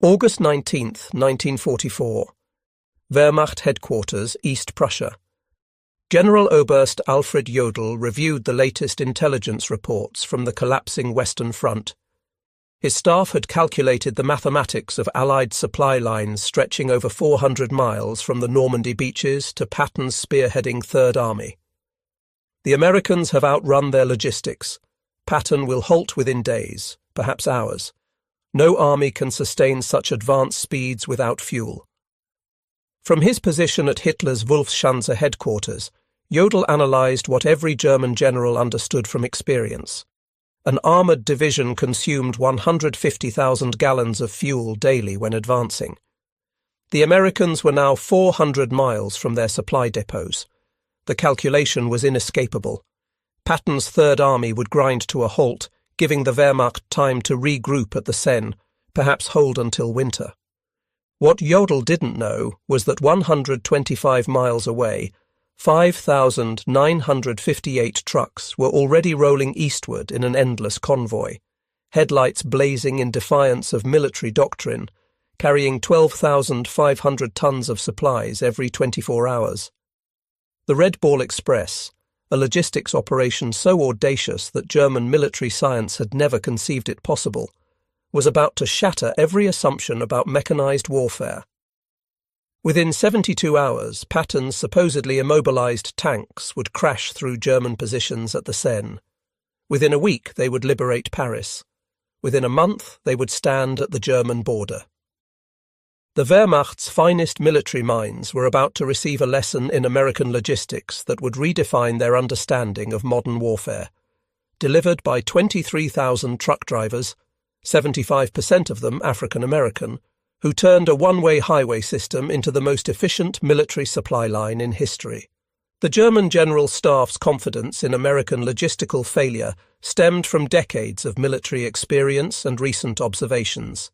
August 19th, 1944. Wehrmacht Headquarters, East Prussia. General Oberst Alfred Jodl reviewed the latest intelligence reports from the collapsing Western Front. His staff had calculated the mathematics of Allied supply lines stretching over 400 miles from the Normandy beaches to Patton's spearheading Third Army. The Americans have outrun their logistics. Patton will halt within days, perhaps hours. No army can sustain such advanced speeds without fuel. From his position at Hitler's Wolfschanze headquarters, Jodl analysed what every German general understood from experience. An armoured division consumed 150,000 gallons of fuel daily when advancing. The Americans were now 400 miles from their supply depots. The calculation was inescapable. Patton's Third Army would grind to a halt, giving the Wehrmacht time to regroup at the Seine, perhaps hold until winter. What Jodl didn't know was that 125 miles away, 5,958 trucks were already rolling eastward in an endless convoy, headlights blazing in defiance of military doctrine, carrying 12,500 tons of supplies every 24 hours. The Red Ball Express, a logistics operation so audacious that German military science had never conceived it possible, was about to shatter every assumption about mechanized warfare. Within 72 hours, Patton's supposedly immobilized tanks would crash through German positions at the Seine. Within a week, they would liberate Paris. Within a month, they would stand at the German border. The Wehrmacht's finest military minds were about to receive a lesson in American logistics that would redefine their understanding of modern warfare. Delivered by 23,000 truck drivers, 75% of them African American, who turned a one-way highway system into the most efficient military supply line in history. The German General Staff's confidence in American logistical failure stemmed from decades of military experience and recent observations.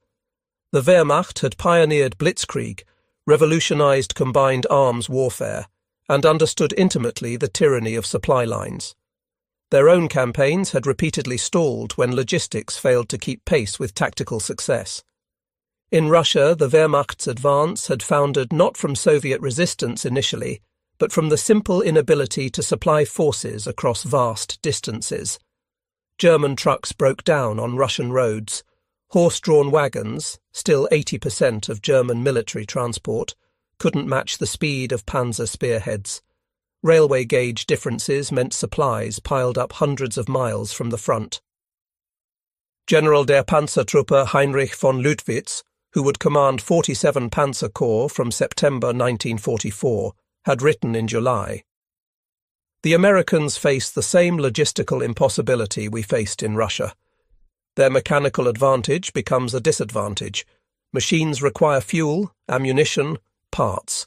The Wehrmacht had pioneered blitzkrieg, revolutionized combined arms warfare, and understood intimately the tyranny of supply lines. Their own campaigns had repeatedly stalled when logistics failed to keep pace with tactical success. In Russia, the Wehrmacht's advance had foundered not from Soviet resistance initially, but from the simple inability to supply forces across vast distances. German trucks broke down on Russian roads. Horse-drawn wagons, still 80% of German military transport, couldn't match the speed of panzer spearheads. Railway gauge differences meant supplies piled up hundreds of miles from the front. General der Panzertruppe Heinrich von Luttwitz, who would command 47 Panzer Corps from September 1944, had written in July, "The Americans face the same logistical impossibility we faced in Russia. Their mechanical advantage becomes a disadvantage. Machines require fuel, ammunition, parts.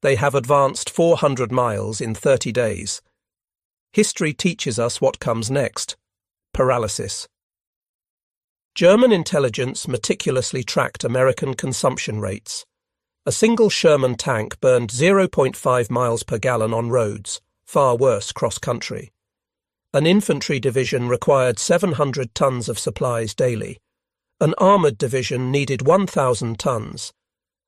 They have advanced 400 miles in 30 days. History teaches us what comes next: paralysis." German intelligence meticulously tracked American consumption rates. A single Sherman tank burned 0.5 miles per gallon on roads, far worse cross-country. An infantry division required 700 tons of supplies daily. An armoured division needed 1,000 tons.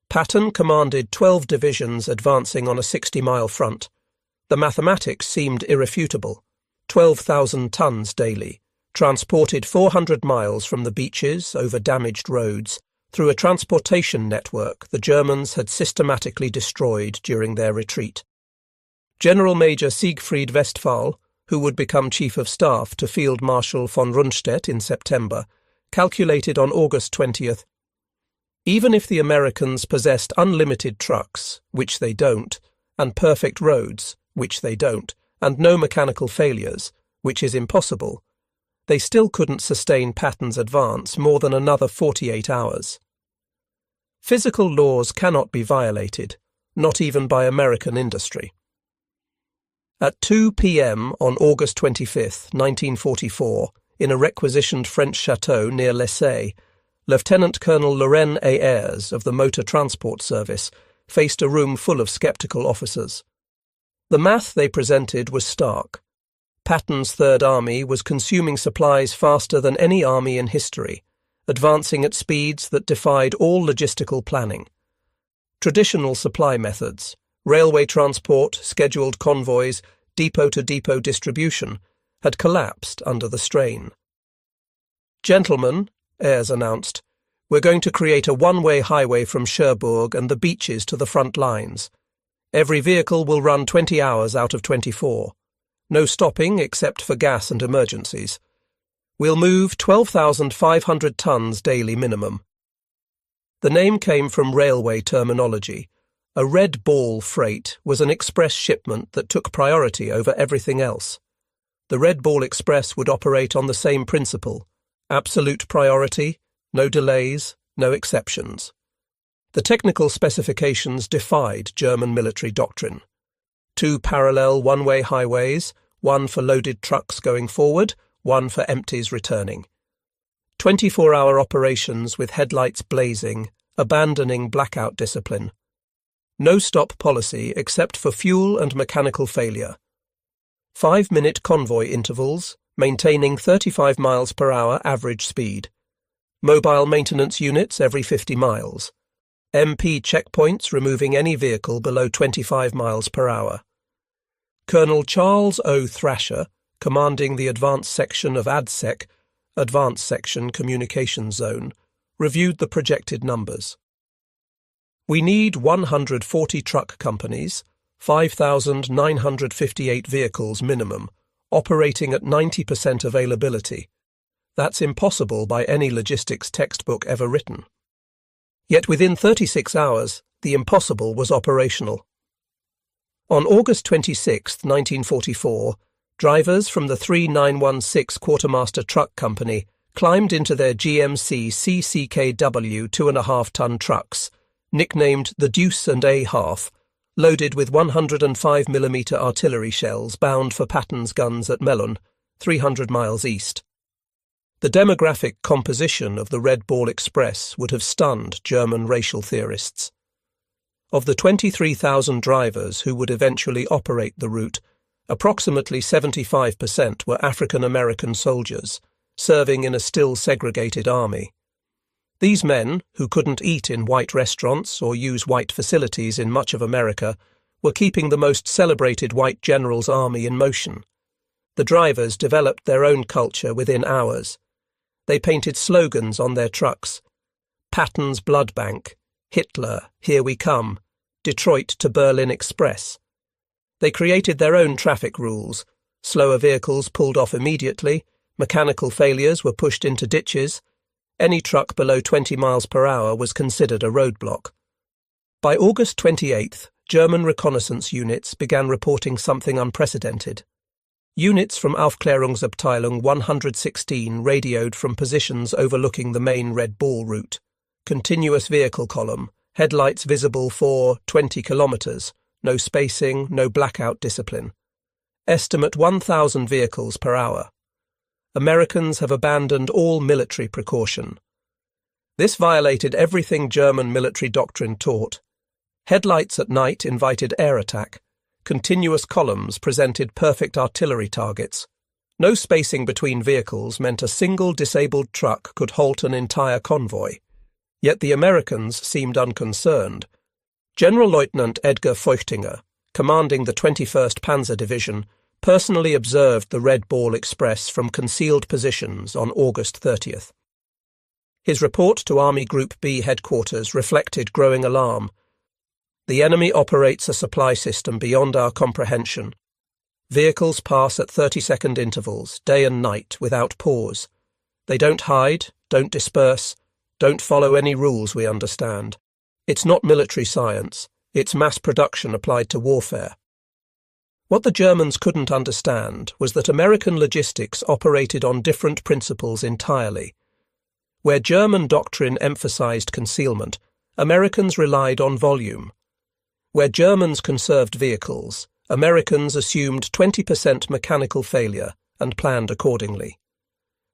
Patton commanded 12 divisions advancing on a 60-mile front. The mathematics seemed irrefutable. 12,000 tons daily, transported 400 miles from the beaches over damaged roads through a transportation network the Germans had systematically destroyed during their retreat. General Major Siegfried Westphal, who would become Chief of Staff to Field Marshal von Rundstedt in September, calculated on August 20th, "Even if the Americans possessed unlimited trucks, which they don't, and perfect roads, which they don't, and no mechanical failures, which is impossible, they still couldn't sustain Patton's advance more than another 48 hours. Physical laws cannot be violated, not even by American industry." At 2 p.m. on August 25, 1944, in a requisitioned French chateau near Lessay, Lieutenant Colonel Laurent Ayres of the Motor Transport Service faced a room full of sceptical officers. The math they presented was stark. Patton's Third Army was consuming supplies faster than any army in history, advancing at speeds that defied all logistical planning. Traditional supply methods, railway transport, scheduled convoys, depot-to-depot distribution, had collapsed under the strain. "Gentlemen," Ayres announced, "we're going to create a one-way highway from Cherbourg and the beaches to the front lines. Every vehicle will run 20 hours out of 24. No stopping except for gas and emergencies. We'll move 12,500 tons daily minimum." The name came from railway terminology. A red ball freight was an express shipment that took priority over everything else. The Red Ball Express would operate on the same principle: absolute priority, no delays, no exceptions. The technical specifications defied German military doctrine. 2 parallel one-way highways, one for loaded trucks going forward, one for empties returning. 24-hour operations with headlights blazing, abandoning blackout discipline. No stop policy except for fuel and mechanical failure. 5-minute convoy intervals, maintaining 35 miles per hour average speed. Mobile maintenance units every 50 miles. MP checkpoints removing any vehicle below 25 miles per hour. Colonel Charles O. Thrasher, commanding the advanced section of ADSEC, Advanced Section Communications Zone, reviewed the projected numbers. "We need 140 truck companies, 5,958 vehicles minimum, operating at 90% availability. That's impossible by any logistics textbook ever written." Yet within 36 hours, the impossible was operational. On August 26, 1944, drivers from the 3916 Quartermaster Truck Company climbed into their GMC CCKW 2.5-ton trucks, nicknamed the Deuce and a Half, loaded with 105mm artillery shells bound for Patton's guns at Melun, 300 miles east. The demographic composition of the Red Ball Express would have stunned German racial theorists. Of the 23,000 drivers who would eventually operate the route, approximately 75% were African American soldiers, serving in a still segregated army. These men, who couldn't eat in white restaurants or use white facilities in much of America, were keeping the most celebrated white general's army in motion. The drivers developed their own culture within hours. They painted slogans on their trucks: Patton's Blood Bank, Hitler, Here We Come, Detroit to Berlin Express. They created their own traffic rules. Slower vehicles pulled off immediately, mechanical failures were pushed into ditches. Any truck below 20 miles per hour was considered a roadblock. By August 28th, German reconnaissance units began reporting something unprecedented. Units from Aufklärungsabteilung 116 radioed from positions overlooking the main Red Ball route. Continuous vehicle column, headlights visible for 20 kilometers, no spacing, no blackout discipline. Estimate 1,000 vehicles per hour. Americans have abandoned all military precaution. This violated everything German military doctrine taught. Headlights at night invited air attack. Continuous columns presented perfect artillery targets. No spacing between vehicles meant a single disabled truck could halt an entire convoy. Yet the Americans seemed unconcerned. General Lieutenant Edgar Feuchtinger, commanding the 21st Panzer Division, personally observed the Red Ball Express from concealed positions on August 30th. His report to Army Group B headquarters reflected growing alarm. "The enemy operates a supply system beyond our comprehension. Vehicles pass at 30-second intervals, day and night, without pause. They don't hide, don't disperse, don't follow any rules we understand. It's not military science, it's mass production applied to warfare." What the Germans couldn't understand was that American logistics operated on different principles entirely. Where German doctrine emphasized concealment, Americans relied on volume. Where Germans conserved vehicles, Americans assumed 20% mechanical failure and planned accordingly.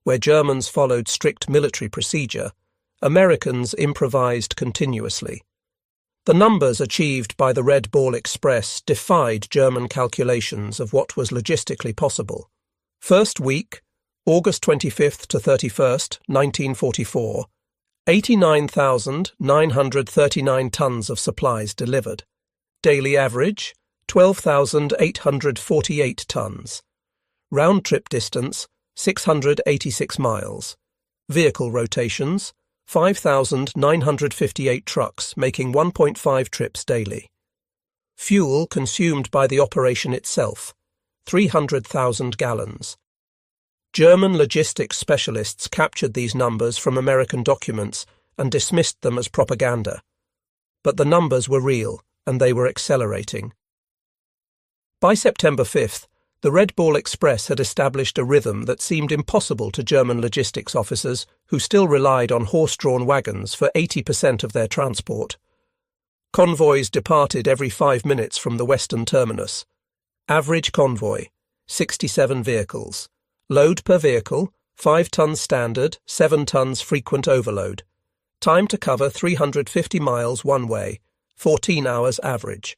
Where Germans followed strict military procedure, Americans improvised continuously. The numbers achieved by the Red Ball Express defied German calculations of what was logistically possible. First week, August 25th to 31st, 1944, 89,939 tons of supplies delivered. Daily average, 12,848 tons. Round-trip distance, 686 miles. Vehicle rotations, 5,958 trucks making 1.5 trips daily. Fuel consumed by the operation itself, 300,000 gallons. German logistics specialists captured these numbers from American documents and dismissed them as propaganda. But the numbers were real, and they were accelerating. By September 5th, the Red Ball Express had established a rhythm that seemed impossible to German logistics officers who still relied on horse-drawn wagons for 80% of their transport. Convoys departed every 5 minutes from the western terminus. Average convoy, 67 vehicles. Load per vehicle, 5 tons standard, 7 tons frequent overload. Time to cover 350 miles one way, 14 hours average.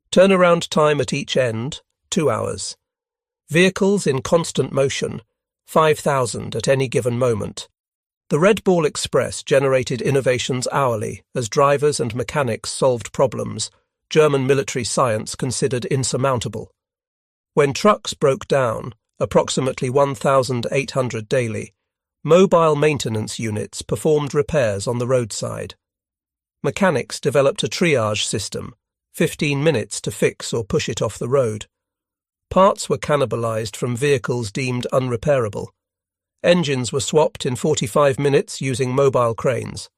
Turnaround time at each end, 2 hours. Vehicles in constant motion, 5,000 at any given moment. The Red Ball Express generated innovations hourly as drivers and mechanics solved problems German military science considered insurmountable. When trucks broke down, approximately 1,800 daily, mobile maintenance units performed repairs on the roadside. Mechanics developed a triage system, 15 minutes to fix or push it off the road. Parts were cannibalized from vehicles deemed unrepairable. Engines were swapped in 45 minutes using mobile cranes.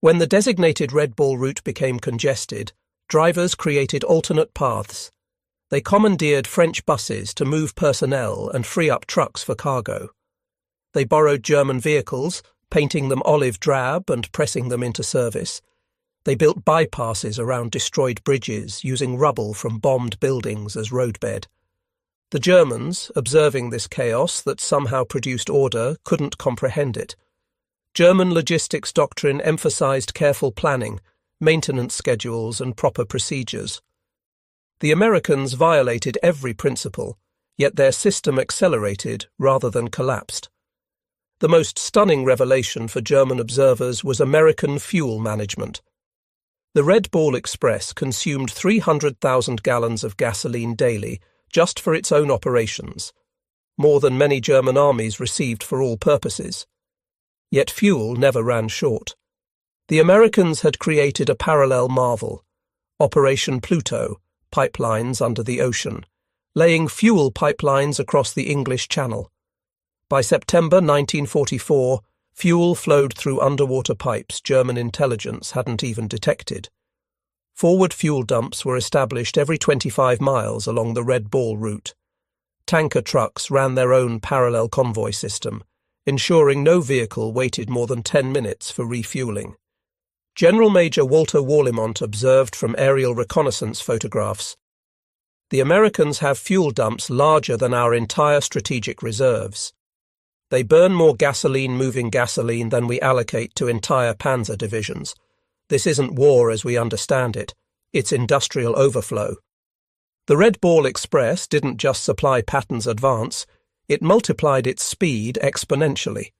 When the designated Red Ball route became congested, drivers created alternate paths. They commandeered French buses to move personnel and free up trucks for cargo. They borrowed German vehicles, painting them olive drab and pressing them into service. They built bypasses around destroyed bridges, using rubble from bombed buildings as roadbed. The Germans, observing this chaos that somehow produced order, couldn't comprehend it. German logistics doctrine emphasized careful planning, maintenance schedules, and proper procedures. The Americans violated every principle, yet their system accelerated rather than collapsed. The most stunning revelation for German observers was American fuel management. The Red Ball Express consumed 300,000 gallons of gasoline daily just for its own operations, more than many German armies received for all purposes. Yet fuel never ran short. The Americans had created a parallel marvel, Operation Pluto, pipelines under the ocean, laying fuel pipelines across the English Channel. By September 1944, fuel flowed through underwater pipes German intelligence hadn't even detected. Forward fuel dumps were established every 25 miles along the Red Ball route. Tanker trucks ran their own parallel convoy system, ensuring no vehicle waited more than 10 minutes for refueling. General Major Walter Warlimont observed from aerial reconnaissance photographs, "The Americans have fuel dumps larger than our entire strategic reserves. They burn more gasoline moving gasoline than we allocate to entire panzer divisions. This isn't war as we understand it, it's industrial overflow." The Red Ball Express didn't just supply Patton's advance, it multiplied its speed exponentially.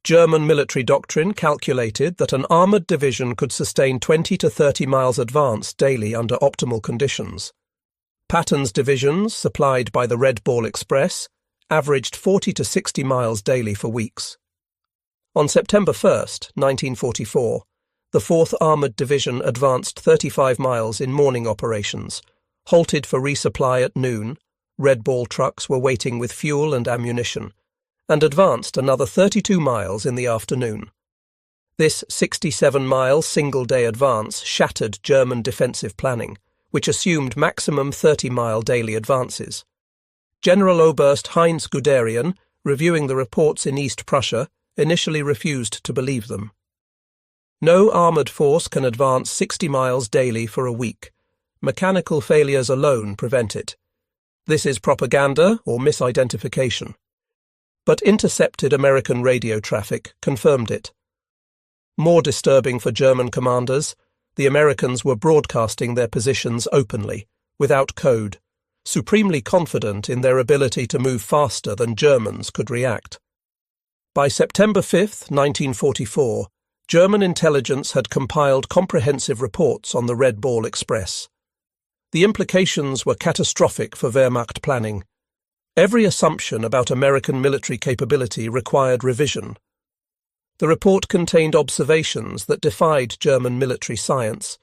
German military doctrine calculated that an armoured division could sustain 20 to 30 miles advance daily under optimal conditions. Patton's divisions, supplied by the Red Ball Express, averaged 40 to 60 miles daily for weeks. On September 1st, 1944, the 4th Armoured Division advanced 35 miles in morning operations, halted for resupply at noon, Red Ball trucks were waiting with fuel and ammunition, and advanced another 32 miles in the afternoon. This 67-mile single-day advance shattered German defensive planning, which assumed maximum 30-mile daily advances. General Oberst Heinz Guderian, reviewing the reports in East Prussia, initially refused to believe them. No armoured force can advance 60 miles daily for a week. Mechanical failures alone prevent it. This is propaganda or misidentification. But intercepted American radio traffic confirmed it. More disturbing for German commanders, the Americans were broadcasting their positions openly, without code, supremely confident in their ability to move faster than Germans could react. By September 5, 1944, German intelligence had compiled comprehensive reports on the Red Ball Express. The implications were catastrophic for Wehrmacht planning. Every assumption about American military capability required revision. The report contained observations that defied German military science.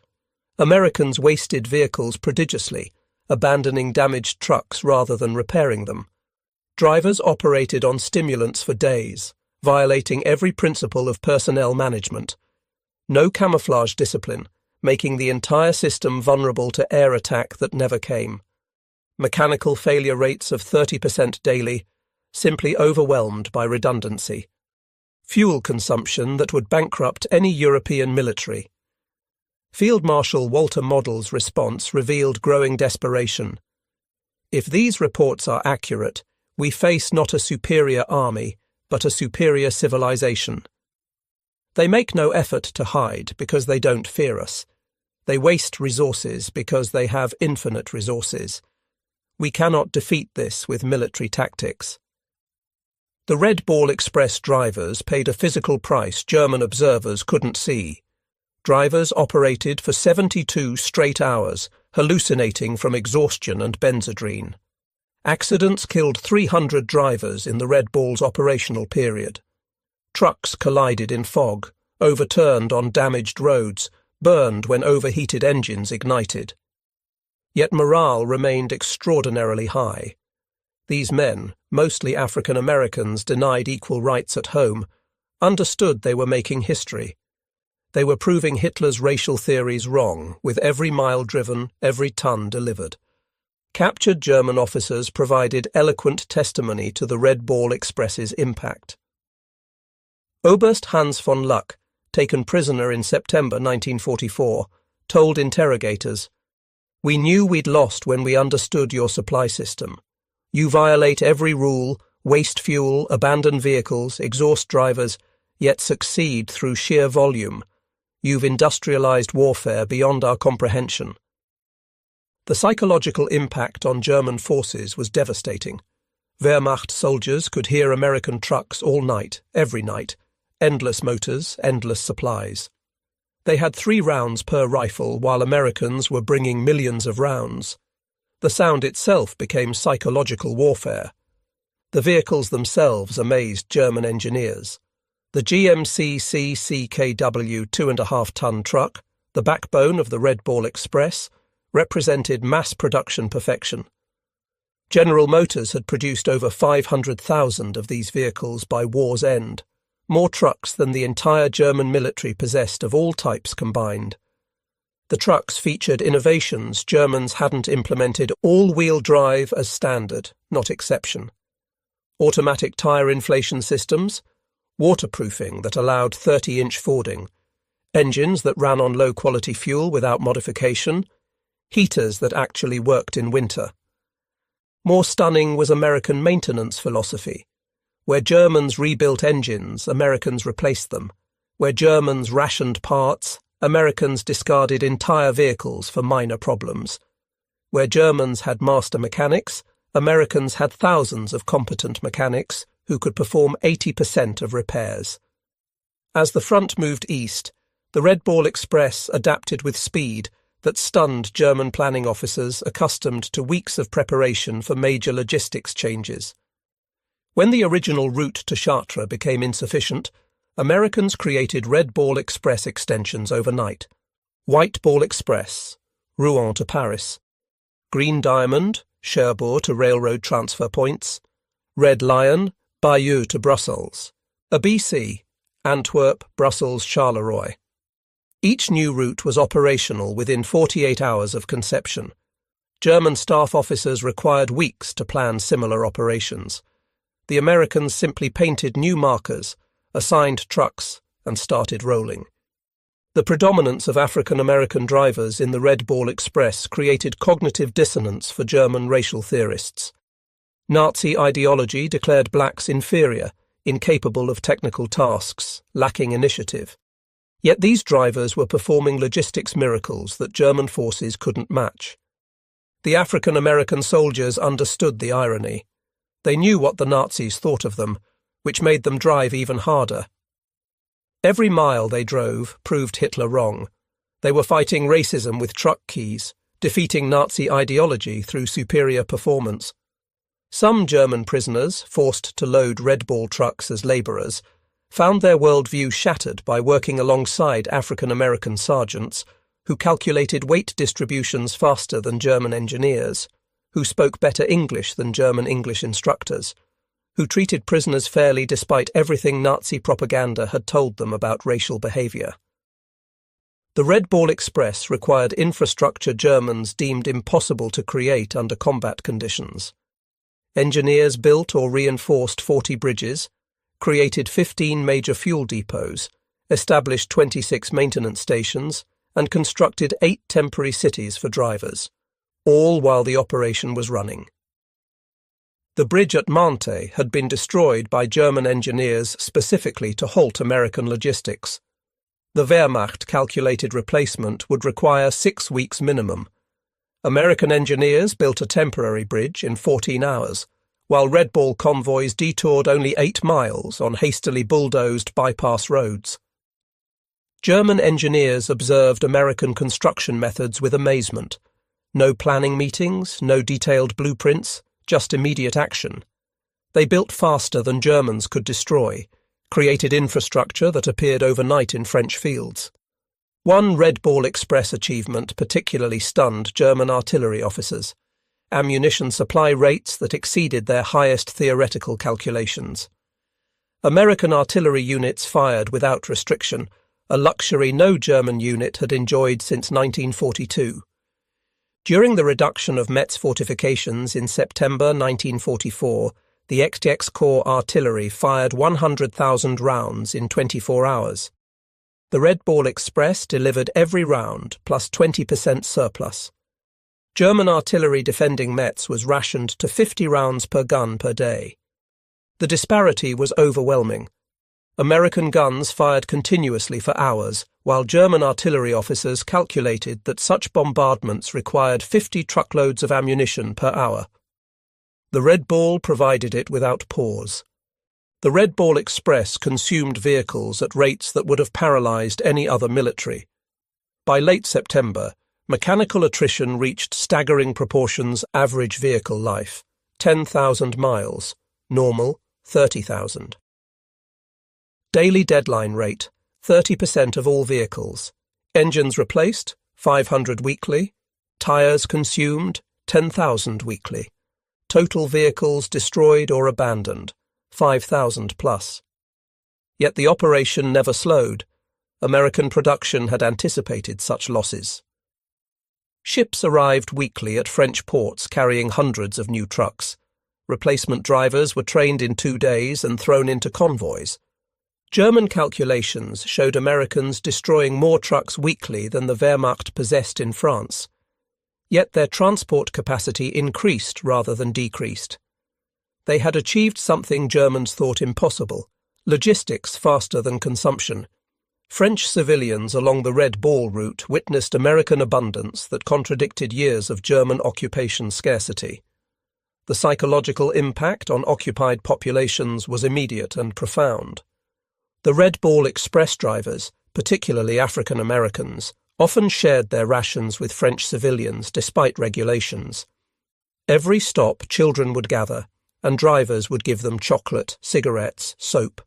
Americans wasted vehicles prodigiously, abandoning damaged trucks rather than repairing them. Drivers operated on stimulants for days, violating every principle of personnel management. No camouflage discipline, making the entire system vulnerable to air attack that never came. Mechanical failure rates of 30% daily, simply overwhelmed by redundancy. Fuel consumption that would bankrupt any European military. Field Marshal Walter Model's response revealed growing desperation. If these reports are accurate, we face not a superior army, but a superior civilization. They make no effort to hide because they don't fear us. They waste resources because they have infinite resources. We cannot defeat this with military tactics. The Red Ball Express drivers paid a physical price German observers couldn't see. Drivers operated for 72 straight hours, hallucinating from exhaustion and benzodrine. Accidents killed 300 drivers in the Red Ball's operational period. Trucks collided in fog, overturned on damaged roads, burned when overheated engines ignited. Yet morale remained extraordinarily high. These men, mostly African Americans denied equal rights at home, understood they were making history. They were proving Hitler's racial theories wrong, with every mile driven, every ton delivered. Captured German officers provided eloquent testimony to the Red Ball Express's impact. Oberst Hans von Luck, taken prisoner in September 1944, told interrogators, "We knew we'd lost when we understood your supply system. You violate every rule, waste fuel, abandon vehicles, exhaust drivers, yet succeed through sheer volume. You've industrialized warfare beyond our comprehension." The psychological impact on German forces was devastating. Wehrmacht soldiers could hear American trucks all night, every night, endless motors, endless supplies. They had 3 rounds per rifle while Americans were bringing millions of rounds. The sound itself became psychological warfare. The vehicles themselves amazed German engineers. The GMC CKW 2.5-ton truck, the backbone of the Red Ball Express, represented mass production perfection. General Motors had produced over 500,000 of these vehicles by war's end, more trucks than the entire German military possessed of all types combined. The trucks featured innovations Germans hadn't implemented: all-wheel drive as standard, not exception. Automatic tyre inflation systems, waterproofing that allowed 30-inch fording, engines that ran on low-quality fuel without modification, heaters that actually worked in winter. More stunning was American maintenance philosophy. Where Germans rebuilt engines, Americans replaced them. Where Germans rationed parts, Americans discarded entire vehicles for minor problems. Where Germans had master mechanics, Americans had thousands of competent mechanics who could perform 80% of repairs. As the front moved east, the Red Ball Express adapted with speed that stunned German planning officers accustomed to weeks of preparation for major logistics changes. When the original route to Chartres became insufficient, Americans created Red Ball Express extensions overnight. White Ball Express, Rouen to Paris. Green Diamond, Cherbourg to railroad transfer points. Red Lion, Bayeux to Brussels. A BC, Antwerp, Brussels, Charleroi. Each new route was operational within 48 hours of conception. German staff officers required weeks to plan similar operations. The Americans simply painted new markers, assigned trucks, and started rolling. The predominance of African-American drivers in the Red Ball Express created cognitive dissonance for German racial theorists. Nazi ideology declared blacks inferior, incapable of technical tasks, lacking initiative. Yet these drivers were performing logistics miracles that German forces couldn't match. The African-American soldiers understood the irony. They knew what the Nazis thought of them, which made them drive even harder. Every mile they drove proved Hitler wrong. They were fighting racism with truck keys, defeating Nazi ideology through superior performance. Some German prisoners, forced to load Red Ball trucks as labourers, found their worldview shattered by working alongside African-American sergeants who calculated weight distributions faster than German engineers, who spoke better English than German English instructors, who treated prisoners fairly despite everything Nazi propaganda had told them about racial behaviour. The Red Ball Express required infrastructure Germans deemed impossible to create under combat conditions. Engineers built or reinforced 40 bridges, created 15 major fuel depots, established 26 maintenance stations, and constructed 8 temporary cities for drivers, all while the operation was running. The bridge at Mante had been destroyed by German engineers specifically to halt American logistics. The Wehrmacht calculated replacement would require 6 weeks minimum. American engineers built a temporary bridge in 14 hours, while Red Ball convoys detoured only 8 miles on hastily bulldozed bypass roads. German engineers observed American construction methods with amazement. No planning meetings, no detailed blueprints, just immediate action. They built faster than Germans could destroy, created infrastructure that appeared overnight in French fields. One Red Ball Express achievement particularly stunned German artillery officers: ammunition supply rates that exceeded their highest theoretical calculations. American artillery units fired without restriction, a luxury no German unit had enjoyed since 1942. During the reduction of Metz fortifications in September 1944, the XX Corps artillery fired 100,000 rounds in 24 hours. The Red Ball Express delivered every round, plus 20% surplus. German artillery defending Metz was rationed to 50 rounds per gun per day. The disparity was overwhelming. American guns fired continuously for hours, while German artillery officers calculated that such bombardments required 50 truckloads of ammunition per hour. The Red Ball provided it without pause. The Red Ball Express consumed vehicles at rates that would have paralysed any other military. By late September, mechanical attrition reached staggering proportions: average vehicle life, 10,000 miles, normal, 30,000. Daily deadline rate, 30% of all vehicles. Engines replaced, 500 weekly. Tyres consumed, 10,000 weekly. Total vehicles destroyed or abandoned, 5,000 plus. Yet the operation never slowed. American production had anticipated such losses. Ships arrived weekly at French ports carrying hundreds of new trucks. Replacement drivers were trained in 2 days and thrown into convoys. German calculations showed Americans destroying more trucks weekly than the Wehrmacht possessed in France. Yet their transport capacity increased rather than decreased. They had achieved something Germans thought impossible: logistics faster than consumption. French civilians along the Red Ball route witnessed American abundance that contradicted years of German occupation scarcity. The psychological impact on occupied populations was immediate and profound. The Red Ball Express drivers, particularly African Americans, often shared their rations with French civilians despite regulations. Every stop children would gather, and drivers would give them chocolate, cigarettes, soap.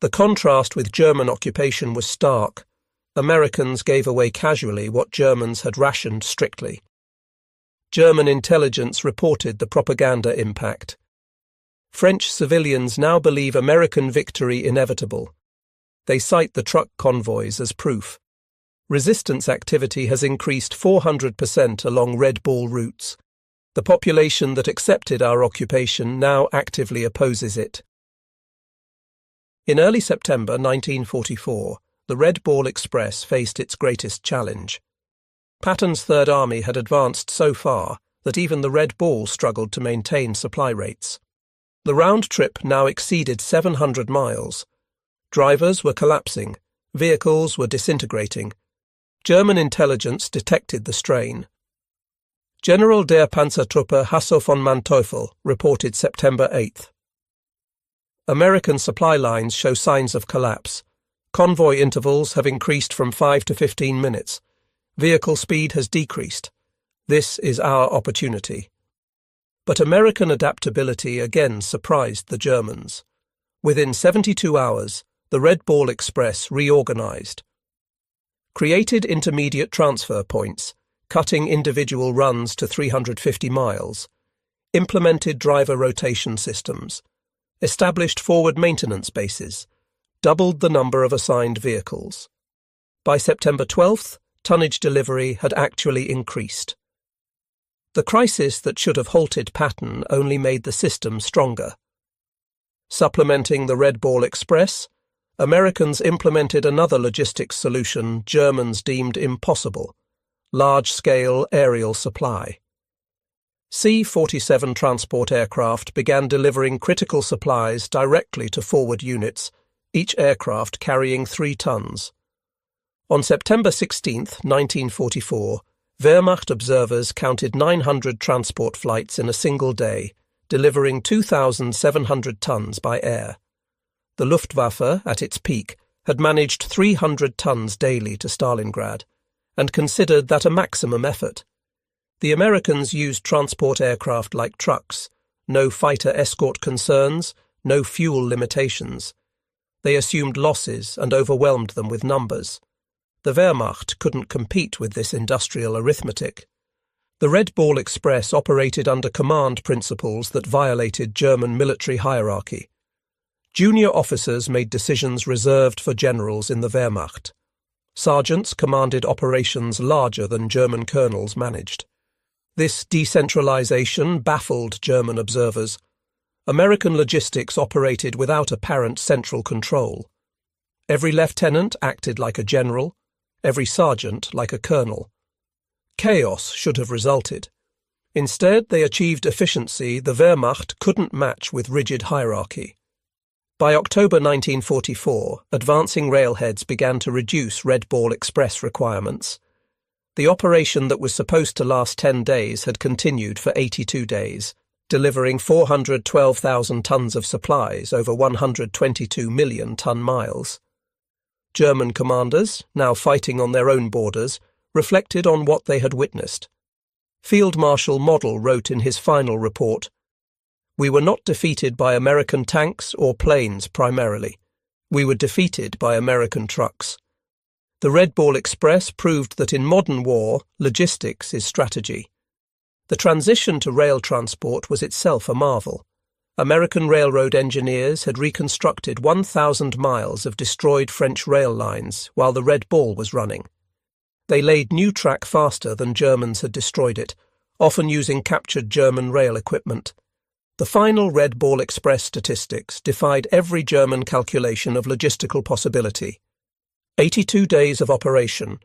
The contrast with German occupation was stark. Americans gave away casually what Germans had rationed strictly. German intelligence reported the propaganda impact. French civilians now believe American victory inevitable. They cite the truck convoys as proof. Resistance activity has increased 400% along Red Ball routes. The population that accepted our occupation now actively opposes it. In early September 1944, the Red Ball Express faced its greatest challenge. Patton's Third Army had advanced so far that even the Red Ball struggled to maintain supply rates. The round trip now exceeded 700 miles. Drivers were collapsing, vehicles were disintegrating. German intelligence detected the strain. General der Panzertruppe Hasso von Manteuffel reported September 8th. American supply lines show signs of collapse. Convoy intervals have increased from 5 to 15 minutes. Vehicle speed has decreased. This is our opportunity. But American adaptability again surprised the Germans. Within 72 hours, the Red Ball Express reorganized. Created intermediate transfer points, cutting individual runs to 350 miles. Implemented driver rotation systems. Established forward maintenance bases. Doubled the number of assigned vehicles. By September 12th, tonnage delivery had actually increased. The crisis that should have halted Patton only made the system stronger. Supplementing the Red Ball Express, Americans implemented another logistics solution Germans deemed impossible: large-scale aerial supply. C-47 transport aircraft began delivering critical supplies directly to forward units, each aircraft carrying 3 tons. On September 16, 1944, Wehrmacht observers counted 900 transport flights in a single day, delivering 2,700 tons by air. The Luftwaffe, at its peak, had managed 300 tons daily to Stalingrad, and considered that a maximum effort. The Americans used transport aircraft like trucks, no fighter escort concerns, no fuel limitations. They assumed losses and overwhelmed them with numbers. The Wehrmacht couldn't compete with this industrial arithmetic. The Red Ball Express operated under command principles that violated German military hierarchy. Junior officers made decisions reserved for generals in the Wehrmacht. Sergeants commanded operations larger than German colonels managed. This decentralization baffled German observers. American logistics operated without apparent central control. Every lieutenant acted like a general, every sergeant like a colonel. Chaos should have resulted. Instead, they achieved efficiency the Wehrmacht couldn't match with rigid hierarchy. By October 1944, advancing railheads began to reduce Red Ball Express requirements. The operation that was supposed to last 10 days had continued for 82 days, delivering 412,000 tons of supplies over 122 million ton-miles. German commanders, now fighting on their own borders, reflected on what they had witnessed. Field Marshal Model wrote in his final report, "We were not defeated by American tanks or planes primarily. We were defeated by American trucks." The Red Ball Express proved that in modern war, logistics is strategy. The transition to rail transport was itself a marvel. American railroad engineers had reconstructed 1,000 miles of destroyed French rail lines while the Red Ball was running. They laid new track faster than Germans had destroyed it, often using captured German rail equipment. The final Red Ball Express statistics defied every German calculation of logistical possibility. 82 days of operation,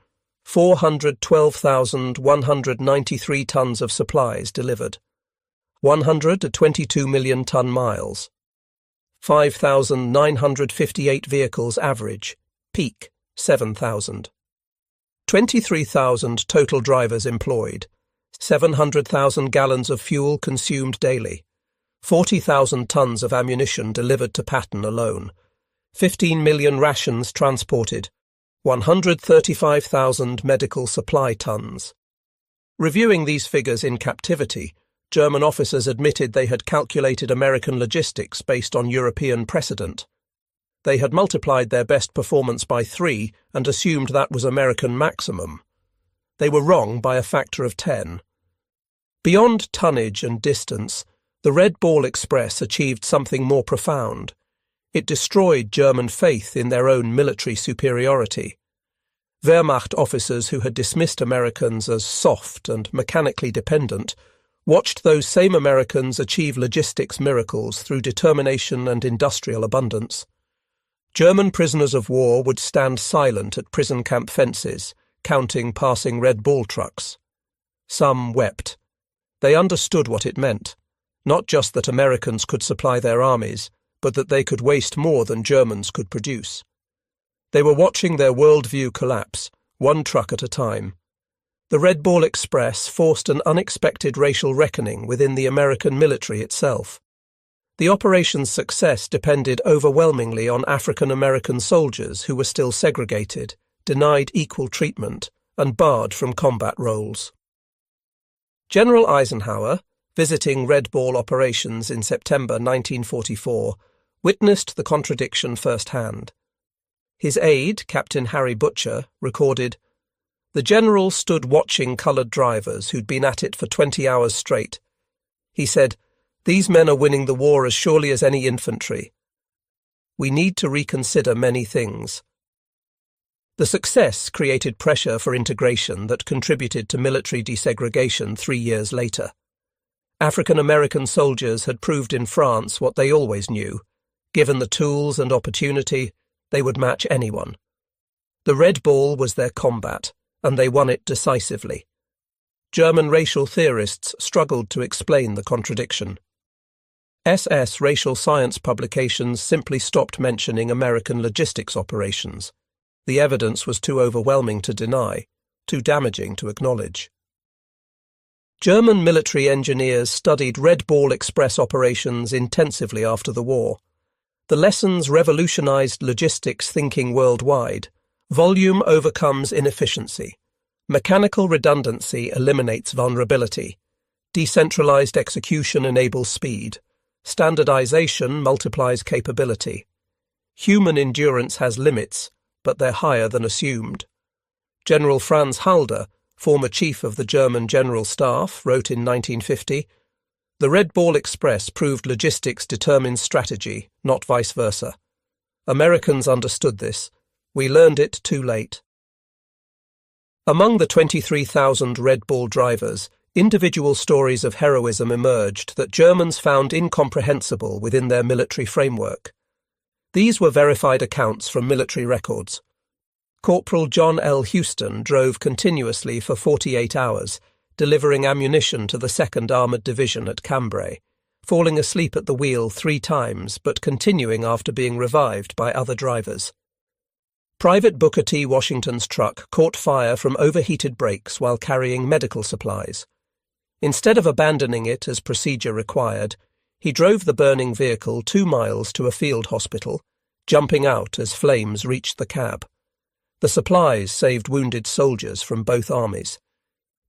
412,193 tons of supplies delivered. 122 million ton-miles. 5,958 vehicles average, peak 7,000. 23,000 total drivers employed, 700,000 gallons of fuel consumed daily, 40,000 tons of ammunition delivered to Patton alone, 15 million rations transported, 135,000 medical supply tons. Reviewing these figures in captivity, German officers admitted they had calculated American logistics based on European precedent. They had multiplied their best performance by 3 and assumed that was American maximum. They were wrong by a factor of 10. Beyond tonnage and distance, the Red Ball Express achieved something more profound. It destroyed German faith in their own military superiority. Wehrmacht officers who had dismissed Americans as soft and mechanically dependent watched those same Americans achieve logistics miracles through determination and industrial abundance. German prisoners of war would stand silent at prison camp fences, counting passing Red Ball trucks. Some wept. They understood what it meant, not just that Americans could supply their armies, but that they could waste more than Germans could produce. They were watching their worldview collapse, one truck at a time. The Red Ball Express forced an unexpected racial reckoning within the American military itself. The operation's success depended overwhelmingly on African American soldiers who were still segregated, denied equal treatment, and barred from combat roles. General Eisenhower, visiting Red Ball operations in September 1944, witnessed the contradiction firsthand. His aide, Captain Harry Butcher, recorded, "The general stood watching coloured drivers who'd been at it for 20 hours straight. He said, 'These men are winning the war as surely as any infantry. We need to reconsider many things.'" The success created pressure for integration that contributed to military desegregation 3 years later. African American soldiers had proved in France what they always knew. Given the tools and opportunity, they would match anyone. The Red Ball was their combat, and they won it decisively. German racial theorists struggled to explain the contradiction. SS racial science publications simply stopped mentioning American logistics operations. The evidence was too overwhelming to deny, too damaging to acknowledge. German military engineers studied Red Ball Express operations intensively after the war. The lessons revolutionized logistics thinking worldwide. Volume overcomes inefficiency. Mechanical redundancy eliminates vulnerability. Decentralized execution enables speed. Standardization multiplies capability. Human endurance has limits, but they're higher than assumed. General Franz Halder, former chief of the German General Staff, wrote in 1950, "The Red Ball Express proved logistics determines strategy, not vice versa. Americans understood this. We learned it too late." Among the 23,000 Red Ball drivers, individual stories of heroism emerged that Germans found incomprehensible within their military framework. These were verified accounts from military records. Corporal John L. Houston drove continuously for 48 hours, delivering ammunition to the 2nd Armoured Division at Cambrai, falling asleep at the wheel 3 times but continuing after being revived by other drivers. Private Booker T. Washington's truck caught fire from overheated brakes while carrying medical supplies. Instead of abandoning it as procedure required, he drove the burning vehicle 2 miles to a field hospital, jumping out as flames reached the cab. The supplies saved wounded soldiers from both armies.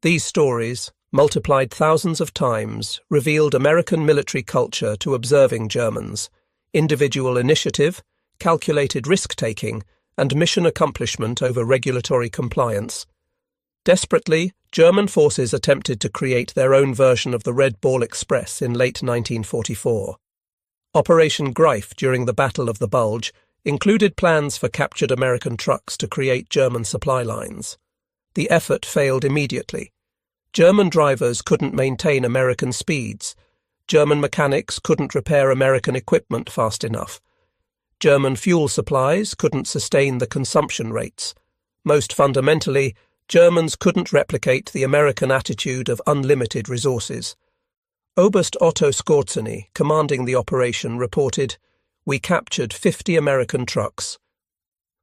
These stories, multiplied thousands of times, revealed American military culture to observing Germans, individual initiative, calculated risk-taking, and mission accomplishment over regulatory compliance. Desperately, German forces attempted to create their own version of the Red Ball Express in late 1944. Operation Greif during the Battle of the Bulge included plans for captured American trucks to create German supply lines. The effort failed immediately. German drivers couldn't maintain American speeds. German mechanics couldn't repair American equipment fast enough. German fuel supplies couldn't sustain the consumption rates. Most fundamentally, Germans couldn't replicate the American attitude of unlimited resources. Oberst Otto Skorzeny, commanding the operation, reported, "We captured 50 American trucks.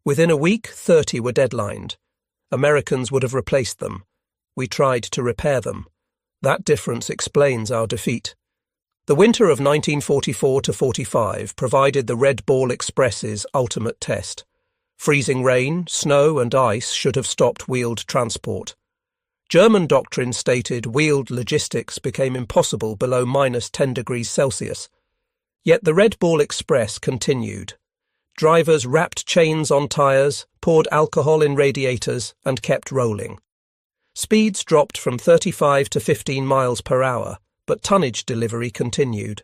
Within a week, 30 were deadlined. Americans would have replaced them. We tried to repair them. That difference explains our defeat." The winter of 1944–45 provided the Red Ball Express's ultimate test. Freezing rain, snow and ice should have stopped wheeled transport. German doctrine stated wheeled logistics became impossible below -10 degrees Celsius. Yet the Red Ball Express continued. Drivers wrapped chains on tyres, poured alcohol in radiators, and kept rolling. Speeds dropped from 35 to 15 miles per hour, but tonnage delivery continued.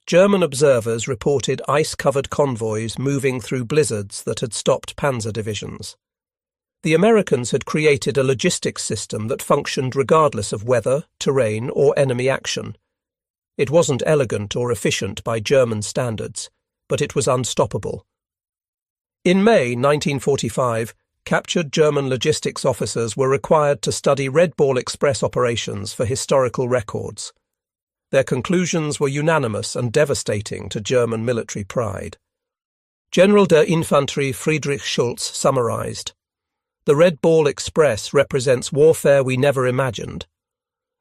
German observers reported ice-covered convoys moving through blizzards that had stopped panzer divisions. The Americans had created a logistics system that functioned regardless of weather, terrain, or enemy action. It wasn't elegant or efficient by German standards, but it was unstoppable. In May 1945, captured German logistics officers were required to study Red Ball Express operations for historical records. Their conclusions were unanimous and devastating to German military pride. General der Infanterie Friedrich Schulz summarized, The Red Ball Express represents warfare we never imagined.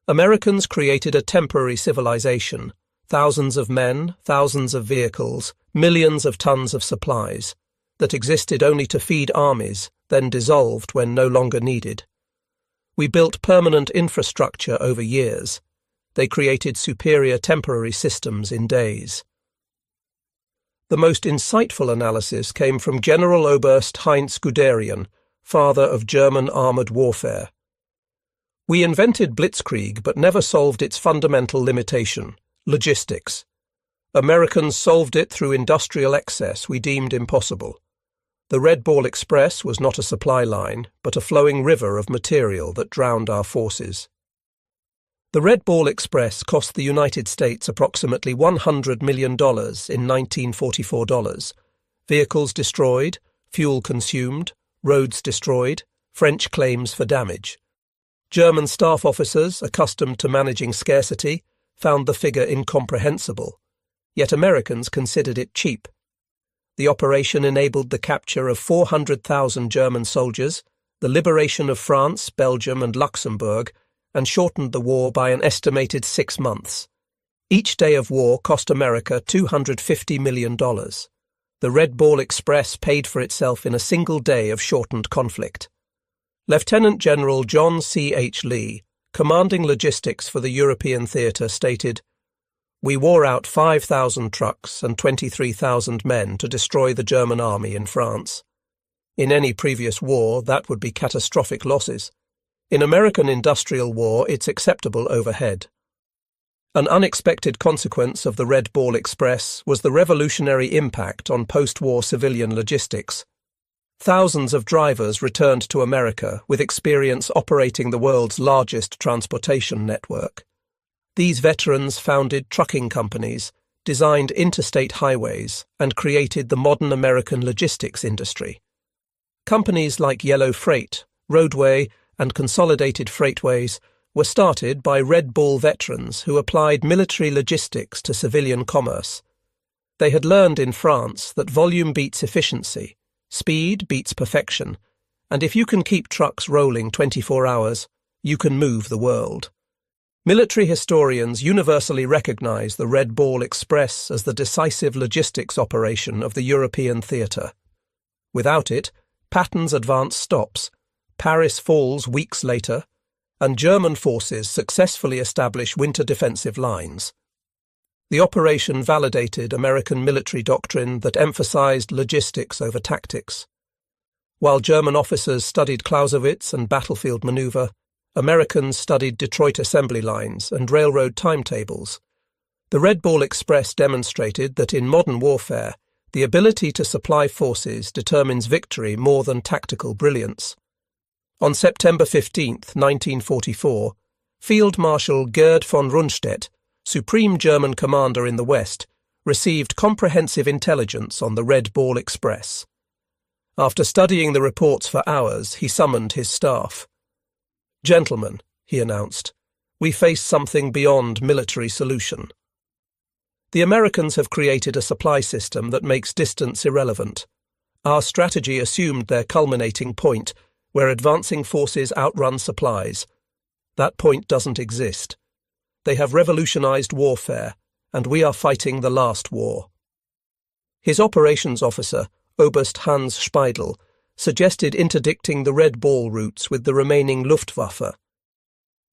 Americans created a temporary civilization, thousands of men, thousands of vehicles, millions of tons of supplies, that existed only to feed armies, then dissolved when no longer needed. We built permanent infrastructure over years. They created superior temporary systems in days. The most insightful analysis came from General Oberst Heinz Guderian, father of German armoured warfare. We invented blitzkrieg but never solved its fundamental limitation, logistics. Americans solved it through industrial excess we deemed impossible. The Red Ball Express was not a supply line, but a flowing river of material that drowned our forces. The Red Ball Express cost the United States approximately $100 million in 1944 dollars. Vehicles destroyed, fuel consumed, roads destroyed, French claims for damage. German staff officers, accustomed to managing scarcity, found the figure incomprehensible, yet Americans considered it cheap. The operation enabled the capture of 400,000 German soldiers, the liberation of France, Belgium and Luxembourg, and shortened the war by an estimated 6 months. Each day of war cost America $250 million. The Red Ball Express paid for itself in a single day of shortened conflict. Lieutenant General John C. H. Lee, commanding logistics for the European theatre, stated, "We wore out 5,000 trucks and 23,000 men to destroy the German army in France. In any previous war, that would be catastrophic losses. In American industrial war, it's acceptable overhead." An unexpected consequence of the Red Ball Express was the revolutionary impact on post-war civilian logistics. Thousands of drivers returned to America with experience operating the world's largest transportation network. These veterans founded trucking companies, designed interstate highways, and created the modern American logistics industry. Companies like Yellow Freight, Roadway, and Consolidated Freightways were started by Red Ball veterans who applied military logistics to civilian commerce. They had learned in France that volume beats efficiency, speed beats perfection, and if you can keep trucks rolling 24 hours, you can move the world. Military historians universally recognize the Red Ball Express as the decisive logistics operation of the European theatre. Without it, Patton's advance stops, Paris falls weeks later, and German forces successfully establish winter defensive lines. The operation validated American military doctrine that emphasized logistics over tactics. While German officers studied Clausewitz and battlefield maneuver, Americans studied Detroit assembly lines and railroad timetables. The Red Ball Express demonstrated that in modern warfare, the ability to supply forces determines victory more than tactical brilliance. On September 15, 1944, Field Marshal Gerd von Rundstedt, Supreme German Commander in the West, received comprehensive intelligence on the Red Ball Express. After studying the reports for hours, he summoned his staff. "Gentlemen," he announced, "we face something beyond military solution. The Americans have created a supply system that makes distance irrelevant. Our strategy assumed their culminating point, where advancing forces outrun supplies. That point doesn't exist. They have revolutionized warfare, and we are fighting the last war." His operations officer, Oberst Hans Speidel, suggested interdicting the Red Ball routes with the remaining Luftwaffe.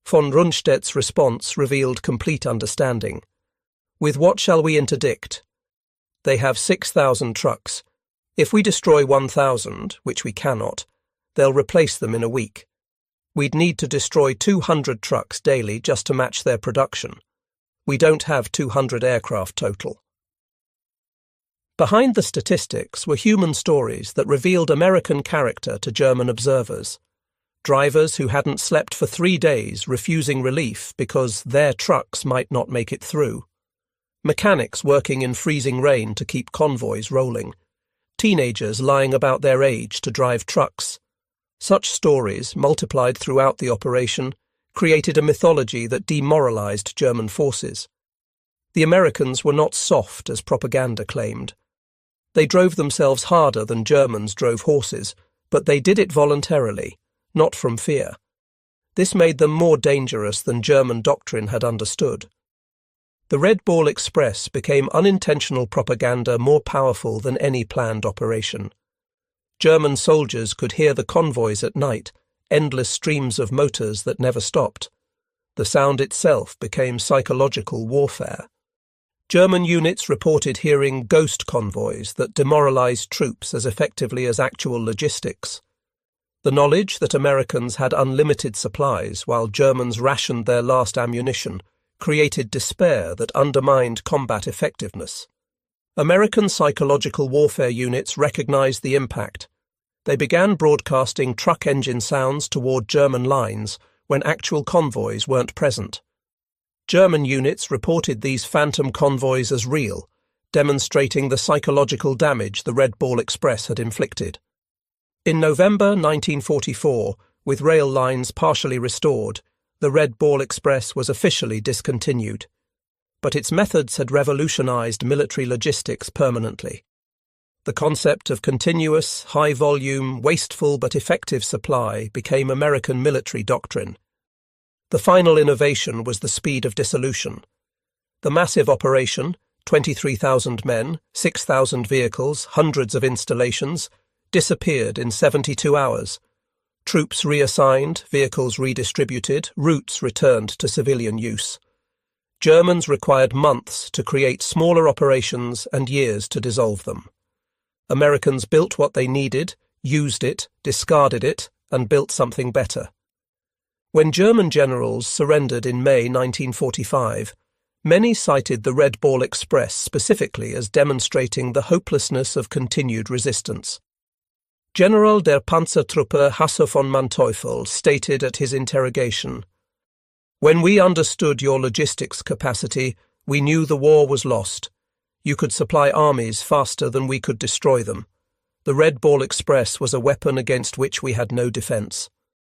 Von Rundstedt's response revealed complete understanding. "With what shall we interdict? They have 6,000 trucks. If we destroy 1,000, which we cannot, they'll replace them in a week. We'd need to destroy 200 trucks daily just to match their production. We don't have 200 aircraft total." Behind the statistics were human stories that revealed American character to German observers. Drivers who hadn't slept for 3 days refusing relief because their trucks might not make it through. Mechanics working in freezing rain to keep convoys rolling. Teenagers lying about their age to drive trucks. Such stories, multiplied throughout the operation, created a mythology that demoralized German forces. The Americans were not soft as propaganda claimed. They drove themselves harder than Germans drove horses, But they did it voluntarily, not from fear. This made them more dangerous than German doctrine had understood. The Red Ball Express became unintentional propaganda more powerful than any planned operation. German soldiers could hear the convoys at night, endless streams of motors that never stopped. The sound itself became psychological warfare. German units reported hearing ghost convoys that demoralized troops as effectively as actual logistics. The knowledge that Americans had unlimited supplies while Germans rationed their last ammunition created despair that undermined combat effectiveness. American psychological warfare units recognized the impact. They began broadcasting truck engine sounds toward German lines when actual convoys weren't present. German units reported these phantom convoys as real, demonstrating the psychological damage the Red Ball Express had inflicted. In November 1944, with rail lines partially restored, the Red Ball Express was officially discontinued. But its methods had revolutionized military logistics permanently. The concept of continuous, high-volume, wasteful but effective supply became American military doctrine. The final innovation was the speed of dissolution. The massive operation, 23,000 men, 6,000 vehicles, hundreds of installations, disappeared in 72 hours. Troops reassigned, vehicles redistributed, routes returned to civilian use. Germans required months to create smaller operations and years to dissolve them. Americans built what they needed, used it, discarded it, and built something better. When German generals surrendered in May 1945, many cited the Red Ball Express specifically as demonstrating the hopelessness of continued resistance. General der Panzertruppe Hasse von Manteuffel stated at his interrogation, "When we understood your logistics capacity, we knew the war was lost. You could supply armies faster than we could destroy them. The Red Ball Express was a weapon against which we had no defense."